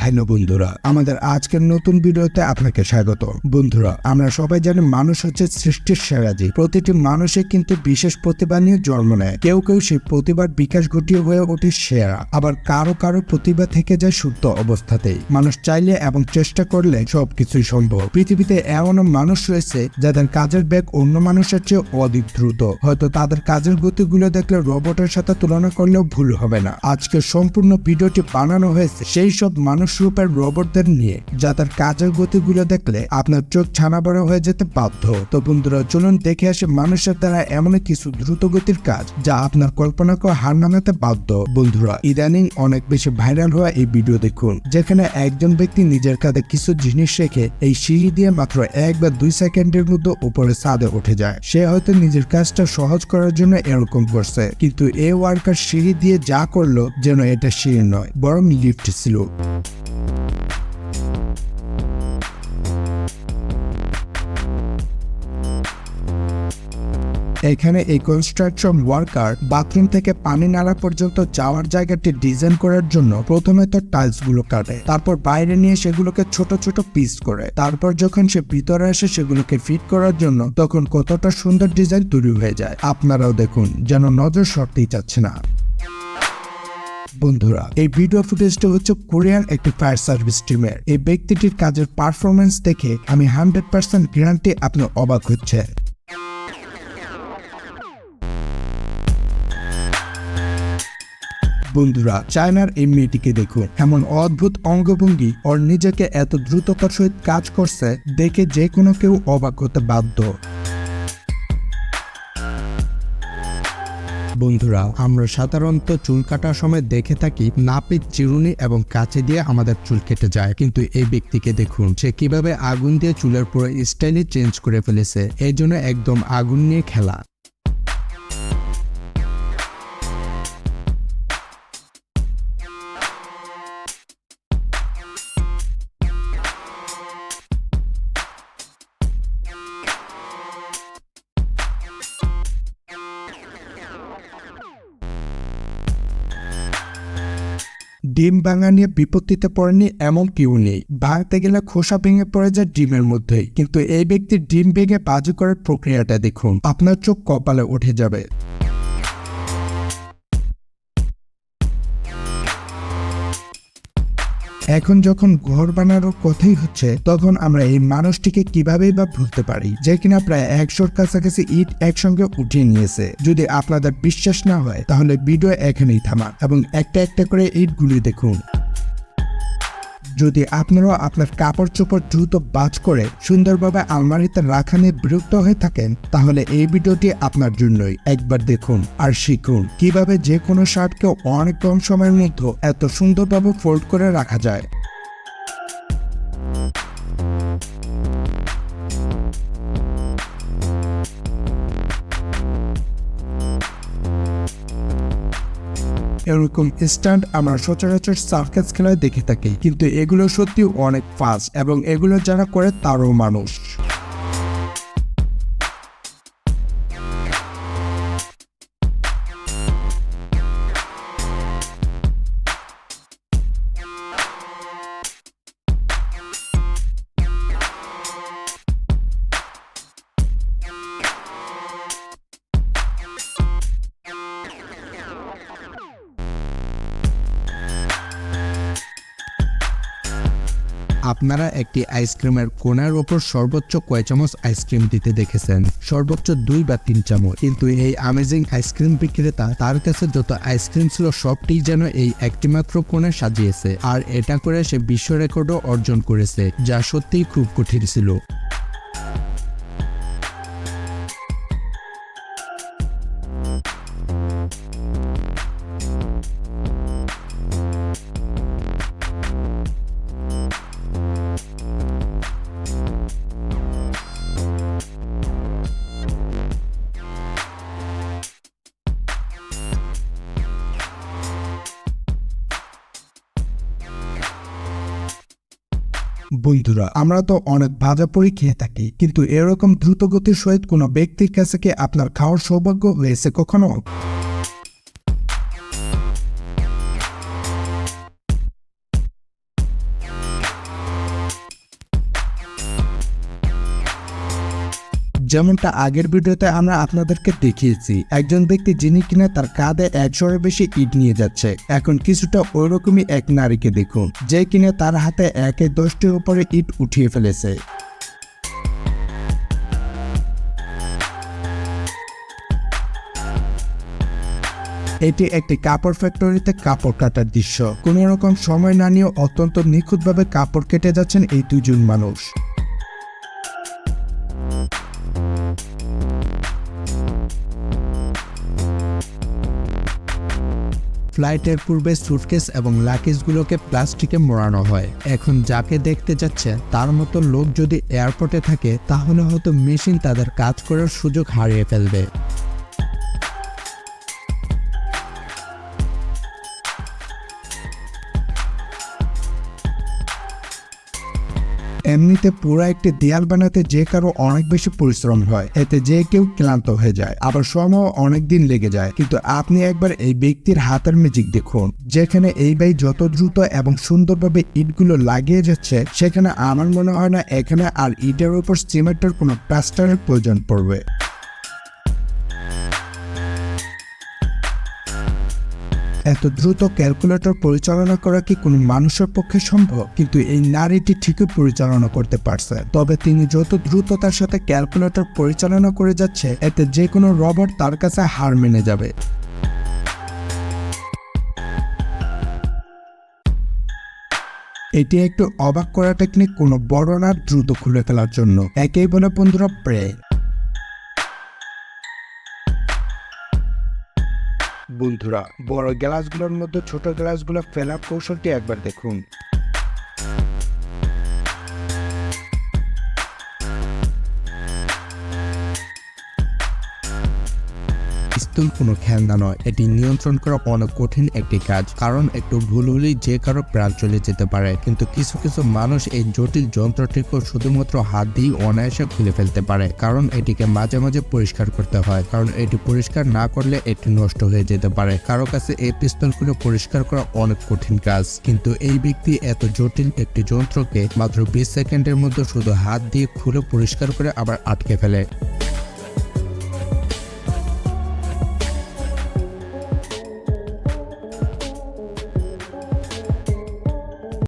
Hello বন্ধুরা, আমাদের আজকের নতুন ভিডিওতে আপনাকে স্বাগত। বন্ধুরা, আমরা সবাই জানি মানুষ হচ্ছে সৃষ্টির সেরা জীব। প্রতিটি মানুষে কিন্তু বিশেষ প্রতিভা নিয়ে জন্ম নেয়। কেউ কেউ সেই প্রতিভার বিকাশ ঘটিয়ে হয়ে ওঠে সেরা, আবার কারো কারো প্রতিভা থেকে যায় সুপ্ত অবস্থাতেই। মানুষ চাইলে এবং চেষ্টা করলে সবকিছুই সম্ভব। পৃথিবীতে এমনও মানুষ রয়েছে যাদের কাজের বেগ অন্য মানুষের চেয়ে অধিক দ্রুত। হয়তো তাদের কাজের গতিগুলো দেখলে রোবটের সাথে তুলনা করলেও ভুল হবে না। আজকের সম্পূর্ণ ভিডিওটি বানানো হয়েছে সেই সব মানুষ রূপের রোবটদের নিয়ে যাদের কাজের গতিগুলো দেখলে আপনার চোখ ছানা বড় হয়ে যেতে বাধ্য। তো বন্ধুরা, চলুন দেখে আসে মানুষের দ্বারা এমন কিছু দ্রুত গতির কাজ যা আপনার কল্পনাকে হার মানাতে বাধ্য। বন্ধুরা, ইদানিং অনেক বেশি ভাইরাল হওয়া এই ভিডিও দেখুন, যেখানে একজন ব্যক্তি নিজের কাঁধে কিছু জিনিস রেখে এই সিঁড়ি দিয়ে মাত্র 1 বা 2 সেকেন্ডের মধ্যে উপরে ছাদে উঠে যায়। সে হয়তো নিজের কাজটা সহজ করার জন্য এরকম করছে, কিন্তু এই ওয়ার্কার সিঁড়ি দিয়ে যা করলো যেন এটা সিঁড়ি নয়, বরং লিফট ছিল। এখানে এই কনস্ট্রাকশন ওয়ার্কার বাথরুম থেকে পানি নালা পর্যন্ত যাওয়ার জায়গাটি ডিজাইন করার জন্য প্রথমে তো টাইলস গুলো কাটে, তারপর বাইরে নিয়ে সেগুলোকে ছোট ছোট পিস করে, তারপর যখন সে ভিতরে আসে সেগুলোকে ফিট করার জন্য, তখন কতটা সুন্দর ডিজাইন তৈরি হয়ে যায়। আপনারাও দেখুন, যেন নজর সরতেই চাচ্ছে না। বন্ধুরা, এই ভিডিও ফুটেজটা হচ্ছে কোরিয়ান একটি ফায়ার সার্ভিস টিমের। এই ব্যক্তিটির কাজের পারফরমেন্স দেখে আমি 100% গ্যারান্টি আপনি অবাক হচ্ছে। বন্ধুরা, চায়নার এই মেয়েটিকে দেখুন, এমন অদ্ভুত অঙ্গভঙ্গি ওর নিজেকে এত দ্রুততার সহিত কাজ করছে দেখে যে কোনো কেউ অবাক হতে বাধ্য। বন্ধুরা, আমরা সাধারণত চুল কাটার সময় দেখে থাকি নাপিত, চিরুনি এবং কাঁচি দিয়ে আমাদের চুল কেটে যায়, কিন্তু এই ব্যক্তিকে দেখুন, সে কিভাবে আগুন দিয়ে চুলের পুরো স্টাইলই চেঞ্জ করে ফেলেছে। এই জন্য একদম আগুন নিয়ে খেলা। ডিম ভাঙা নিয়ে বিপত্তিতে পড়েনি এমন কেউ নেই। ভাঙতে গেলে খোসা ভেঙে পড়ে যায় ডিমের মধ্যেই, কিন্তু এই ব্যক্তির ডিম ভেঙে বাজি করার প্রক্রিয়াটা দেখুন, আপনার চোখ কপালে উঠে যাবে। এখন যখন ঘর বানানোর কথাই হচ্ছে, তখন আমরা এই মানুষটিকে কিভাবেই বা ভুলতে পারি, যে কিনা প্রায় 100-র কাছাকাছি ইট একসঙ্গে উঠিয়ে নিয়েছে। যদি আপনাদের বিশ্বাস না হয় তাহলে ভিডিও এখানেই থামান এবং একটা একটা করে ইটগুলি দেখুন। যদি আপনারাও আপনার কাপড় চোপড় দ্রুত বাজ করে সুন্দরভাবে আলমারিতে রাখা নিয়ে বিরক্ত হয়ে থাকেন, তাহলে এই ভিডিওটি আপনার জন্যই। একবার দেখুন আর শিখুন কিভাবে যে কোনো শার্টকে অনেক কম সময়ের মধ্যে এত সুন্দরভাবে ফোল্ড করে রাখা যায়। এরকম স্ট্যান্ড আমরা সচরাচর সার্কাস খেলায় দেখে থাকি, কিন্তু এগুলো সত্যি অনেক ফাস্ট এবং এগুলো যারা করে তারও মানুষ। আপনারা একটি আইসক্রিমের কোণার ওপর সর্বোচ্চ কয় চামচ আইসক্রিম দিতে দেখেছেন? সর্বোচ্চ 2 বা 3 চামচ। কিন্তু এই অ্যামেজিং আইসক্রিম বিক্রেতা তার কাছে যত আইসক্রিম ছিল সবটি যেন এই একটিমাত্র কোণে সাজিয়েছে, আর এটা করে সে বিশ্ব রেকর্ডও অর্জন করেছে, যা সত্যিই খুব কঠিন ছিল। বন্ধুরা, আমরা তো অনেক ভাজাপোড়ি খেয়ে থাকি, কিন্তু এরকম দ্রুতগতির সহিত কোনো ব্যক্তির কাছে কি আপনার খাওয়ার সৌভাগ্য হয়েছে কখনো? যেমনটা আগের ভিডিওতে আমরা আপনাদেরকে দেখিয়েছি, একজন ব্যক্তি যিনি কিনা তার কাঁধে 100-এর বেশি ইট নিয়ে যাচ্ছে। এখন কিছুটা ওইরকমই এক নারীকে দেখুন, যে কিনা তার হাতে 10টির উপরে ইট উঠিয়ে ফেলেছে। এটি একটি কাপড় ফ্যাক্টরিতে কাপড় কাটার দৃশ্য। কোনো রকম সময় না নিয়ে অত্যন্ত নিখুঁতভাবে কাপড় কেটে যাচ্ছেন এই দুজন মানুষ। ফ্লাইটের পূর্বে সুটকেস এবং লাগেজগুলোকে প্লাস্টিকে মোড়ানো হয়। এখন যাকে দেখতে যাচ্ছে তার মতো লোক যদি এয়ারপোর্টে থাকে তাহলে হয়তো মেশিন তাদের কাজ করার সুযোগ হারিয়ে ফেলবে। এমনিতে পুরো একটি দেয়াল বানাতে যে কারো অনেক বেশি পরিশ্রম হয়, এতে যে কেউ ক্লান্ত হয়ে যায়, আবার সময় অনেক দিন লেগে যায়। কিন্তু আপনি একবার এই ব্যক্তির হাতের ম্যাজিক দেখুন, যেখানে এই ভাই যত দ্রুত এবং সুন্দরভাবে ইটগুলো লাগিয়ে যাচ্ছে, সেখানে আমার মনে হয় না এখানে আর ইটের উপর সিমেন্টের কোনো প্লাস্টারের প্রয়োজন পড়বে। এত দ্রুত ক্যালকুলেটর পরিচালনা করা কি কোনো মানুষের পক্ষে সম্ভব? কিন্তু এই নারীটি ঠিকই পরিচালনা করতে পারছে। তবে তিনি যত দ্রুততার সাথে ক্যালকুলেটর পরিচালনা করে যাচ্ছে, এতে যে কোনো রোবট তার কাছে হার মেনে যাবে। এটি একটু অবাক করা টেকনিক কোনো বড় নাট দ্রুত খুলে ফেলার জন্য। একেই বলে বন্ধুরা ব্রেন। বন্ধুরা, বড় গ্লাসগুলোর মধ্যে ছোট গ্লাসগুলো ফেলার কৌশলটি একবার দেখুন। পিস্তল কোনো খেলনা নয়, এটি নিয়ন্ত্রণ করা অনেক কঠিন একটি কাজ, কারণ একটু ভুল হলেই যে কারো প্রাণ চলে যেতে পারে। কিন্তু কিছু কিছু মানুষ এই জটিল যন্ত্রটিকে শুধুমাত্র হাত দিয়ে অনায়াসে খুলে ফেলতে পারে, কারণ এটিকে মাঝে মাঝে পরিষ্কার করতে হয়, কারণ এটি পরিষ্কার না করলে এটি নষ্ট হয়ে যেতে পারে। কারো কাছে এই পিস্তলগুলো পরিষ্কার করা অনেক কঠিন কাজ, কিন্তু এই ব্যক্তি এত জটিল একটি যন্ত্রকে মাত্র 20 সেকেন্ডের মধ্যে শুধু হাত দিয়ে খুলে পরিষ্কার করে আবার আটকে ফেলে।